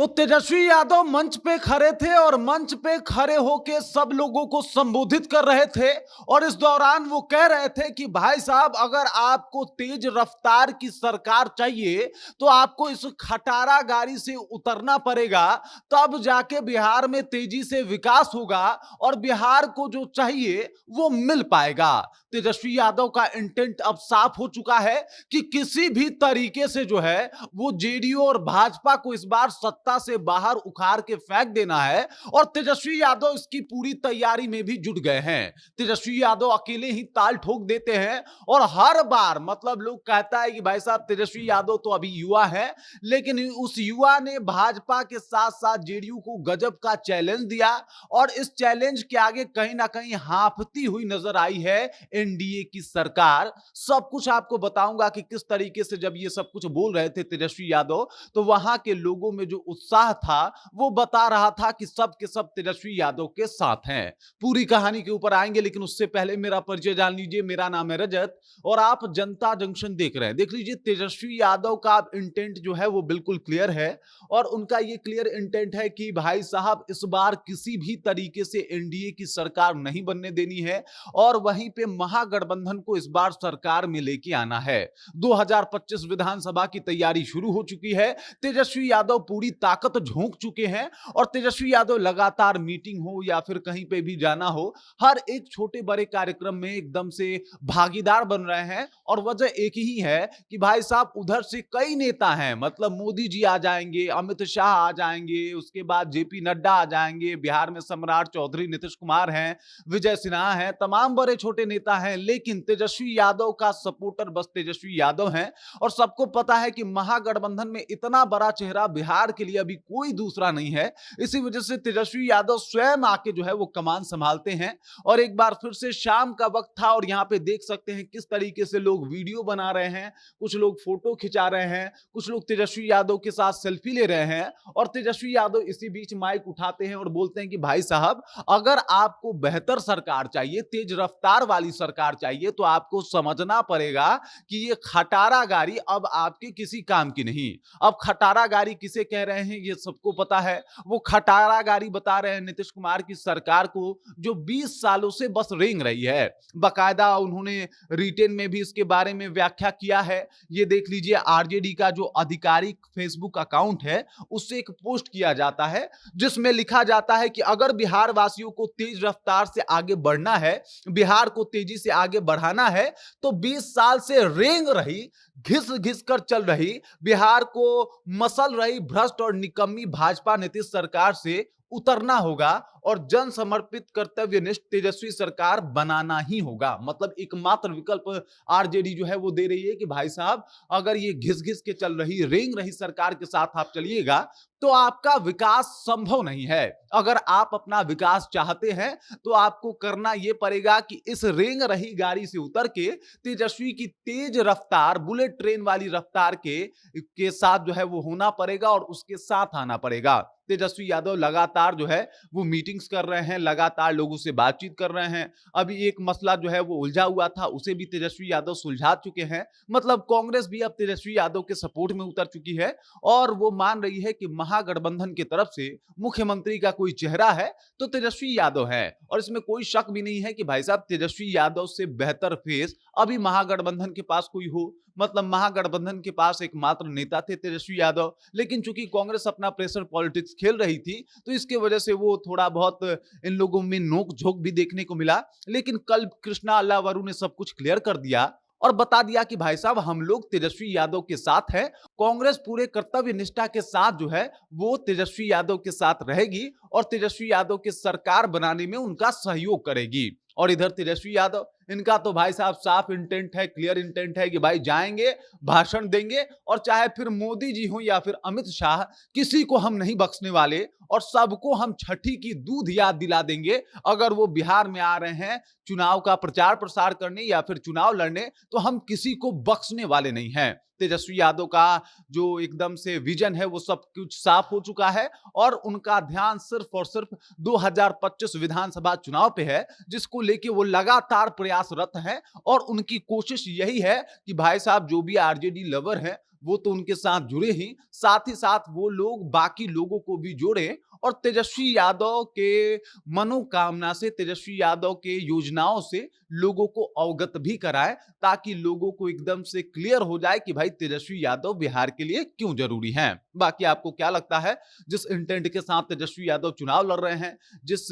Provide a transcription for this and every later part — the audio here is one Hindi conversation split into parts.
तो तेजस्वी यादव मंच पे खड़े थे और मंच पे खड़े होके सब लोगों को संबोधित कर रहे थे और इस दौरान वो कह रहे थे कि भाई साहब, अगर आपको तेज रफ्तार की सरकार चाहिए तो आपको इस खटारा गाड़ी से उतरना पड़ेगा, तब जाके बिहार में तेजी से विकास होगा और बिहार को जो चाहिए वो मिल पाएगा। तेजस्वी यादव का इंटेंट अब साफ हो चुका है कि किसी भी तरीके से जो है वो जेडीयू और भाजपा को इस बार सत्ता से बाहर उखाड़ के फेंक देना है और तेजस्वी यादव इसकी पूरी तैयारी में भी जुट गए हैं। तेजस्वी यादव अकेले ही ताल ठोक देते हैं और हर बार मतलब लोग कहता है कि भाई साहब तेजस्वी यादव तो अभी युवा है, लेकिन उस युवा ने भाजपा के साथ साथ जेडीयू को गजब का चैलेंज दिया और इस चैलेंज के आगे कहीं ना कहीं हांफती हुई नजर आई है एनडीए की सरकार। सब कुछ आपको बताऊंगा कि किस तरीके से जब ये सब कुछ बोल रहे थे तेजस्वी यादव, तो वहां के लोगों में जो उत्साह था वो बता रहा था कि सब के सब तेजस्वी यादव के साथ हैं। पूरी कहानी के ऊपर आएंगे, लेकिन उससे पहले मेरा परिचय जान लीजिए। मेरा नाम है रजत और आप जनता जंक्शन देख रहे हैं। देख लीजिए, तेजस्वी यादव का इंटेंट जो है वो बिल्कुल क्लियर है और उनका ये क्लियर इंटेंट है कि भाई साहब इस बार किसी भी तरीके से एनडीए की सरकार नहीं बनने देनी है और वहीं पे महागठबंधन को इस बार सरकार में लेके आना है। 2025 विधानसभा की तैयारी शुरू हो चुकी है। तेजस्वी यादव पूरी ताकत झोंक चुके हैं और तेजस्वी यादव लगातार मीटिंग हो या फिर कहीं पे भी जाना हो, हर एक छोटे बड़े कार्यक्रम में एकदम से भागीदार बन रहे हैं। और वजह एक ही है कि भाई साहब उधर से कई नेता हैं, मतलब मोदी जी आ जाएंगे, अमित शाह आ जाएंगे, उसके बाद जेपी नड्डा आ जाएंगे, बिहार में सम्राट चौधरी नीतीश कुमार हैं, विजय सिन्हा हैं, तमाम बड़े छोटे नेता हैं, लेकिन तेजस्वी यादव का सपोर्टर बस तेजस्वी यादव हैं। और सबको पता है कि महागठबंधन में इतना बड़ा चेहरा बिहार के लिए अभी कोई दूसरा नहीं है। इसी वजह से तेजस्वी यादव स्वयं आके जो है वो कमान संभालते हैं। और एक बार फिर से शाम का वक्त था और यहाँ पे देख सकते हैं किस तरीके से लोग वीडियो बना रहे हैं, कुछ लोग फोटो खिंचा रहे हैं, कुछ लोग तेजस्वी यादव के साथ सेल्फी ले रहे हैं और तेजस्वी यादव इसी बीच माइक उठाते हैं और बोलते हैं कि भाई साहब, अगर आपको बेहतर सरकार चाहिए, तेज रफ्तार वाली सरकार चाहिए, तो आपको समझना पड़ेगा कि ये खटारा गाड़ी अब आपके किसी काम की नहीं। अब खटारा गाड़ी किसे कह रहे हैं ये सबको पता है। वो खटारा गाड़ी बता रहे हैं नीतीश कुमार की सरकार को, जो 20 सालों से बस रेंग रही है। बकायदा उन्होंने रिटेन में भी इसके बारे में व्याख्या किया है। ये देख लीजिए, आरजेडी का जो आधिकारिक फेसबुक अकाउंट है उससे एक पोस्ट किया जाता है जिसमें लिखा जाता है कि अगर बिहार वासियों को तेज रफ्तार से आगे बढ़ना है, बिहार को तेजी से आगे बढ़ाना है, तो 20 साल से रेंग रही, घिस घिस कर चल रही, बिहार को मसल रही भ्रष्ट और निकम्मी भाजपा नीतीश सरकार से उतरना होगा और जन समर्पित कर्तव्यनिष्ठ तेजस्वी सरकार बनाना ही होगा। मतलब एकमात्र विकल्प आरजेडी जो है वो दे रही है कि भाई साहब, अगर ये घिस घिस के चल रही, रेंग रही सरकार के साथ आप चलिएगा तो आपका विकास संभव नहीं है। अगर आप अपना विकास चाहते हैं तो आपको करना यह पड़ेगा कि इस रेंग रही गाड़ी से उतर के तेजस्वी की तेज रफ्तार, बुलेट ट्रेन वाली रफ्तार के साथ जो है वो होना पड़ेगा और उसके साथ आना पड़ेगा। तेजस्वी यादव लगातार जो है वो मीटिंग्स कर रहे हैं, लगातार लोगों से बातचीत कर रहे हैं। अभी एक मसला जो है वो उलझा हुआ था, उसे भी तेजस्वी यादव सुलझा चुके हैं। मतलब कांग्रेस भी अब तेजस्वी यादव के सपोर्ट में उतर चुकी है और वो मान रही है कि महागठबंधन की तरफ से मुख्यमंत्री का कोई चेहरा है तो तेजस्वी यादव है। और इसमें कोई शक भी नहीं है कि भाई साहब तेजस्वी यादव से बेहतर फेस अभी महागठबंधन के पास कोई हो। मतलब महागठबंधन के पास एकमात्र नेता थे तेजस्वी यादव, लेकिन चूंकि कांग्रेस अपना प्रेशर पॉलिटिक्स खेल रही थी तो इसके वजह से वो थोड़ा बहुत इन लोगों में नोक झोंक भी देखने को मिला। लेकिन कल कृष्णा अल्लावरू ने सब कुछ क्लियर कर दिया और बता दिया कि भाई साहब, हम लोग तेजस्वी यादव के साथ हैं। कांग्रेस पूरे कर्तव्य निष्ठा के साथ जो है वो तेजस्वी यादव के साथ रहेगी और तेजस्वी यादव के सरकार बनाने में उनका सहयोग करेगी। और इधर तेजस्वी यादव, इनका तो भाई साहब साफ इंटेंट है, क्लियर इंटेंट है कि भाई जाएंगे, भाषण देंगे और चाहे फिर मोदी जी हो या फिर अमित शाह, किसी को हम नहीं बख्शने वाले और सबको हम छठी की दूध याद दिला देंगे। अगर वो बिहार में आ रहे हैं चुनाव का प्रचार प्रसार करने या फिर चुनाव लड़ने, तो हम किसी को बख्शने वाले नहीं हैं। तेजस्वी यादव का जो एकदम से विजन है वो सब कुछ साफ हो चुका है और उनका ध्यान सिर्फ और सिर्फ 2025 विधानसभा चुनाव पे है, जिसको लेके वो लगातार प्रयासरत हैं। और उनकी कोशिश यही है कि भाई साहब, जो भी आरजेडी लवर है वो तो उनके साथ जुड़े ही, साथ ही साथ वो लोग बाकी लोगों को भी जोड़ें और तेजस्वी यादव के मनोकामना से, तेजस्वी यादव के योजनाओं से लोगों को अवगत भी कराएं, ताकि लोगों को एकदम से क्लियर हो जाए कि भाई तेजस्वी यादव बिहार के लिए क्यों जरूरी हैं। बाकी आपको क्या लगता है, जिस इंटेंट के साथ तेजस्वी यादव चुनाव लड़ रहे हैं, जिस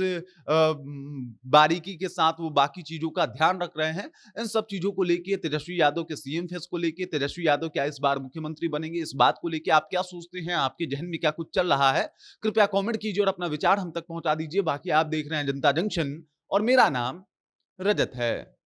बारीकी के साथ वो बाकी चीजों का ध्यान रख रहे हैं, इन सब चीजों को लेके, तेजस्वी यादव के सीएम फेस को लेके, तेजस्वी यादव क्या इस बार मुख्यमंत्री बनेंगे, इस बात को लेके आप क्या सोचते हैं, आपके जहन में क्या कुछ चल रहा है? कृपया कमेंट कीजिए और अपना विचार हम तक पहुंचा दीजिए। बाकी आप देख रहे हैं जनता जंक्शन और मेरा नाम रजत है।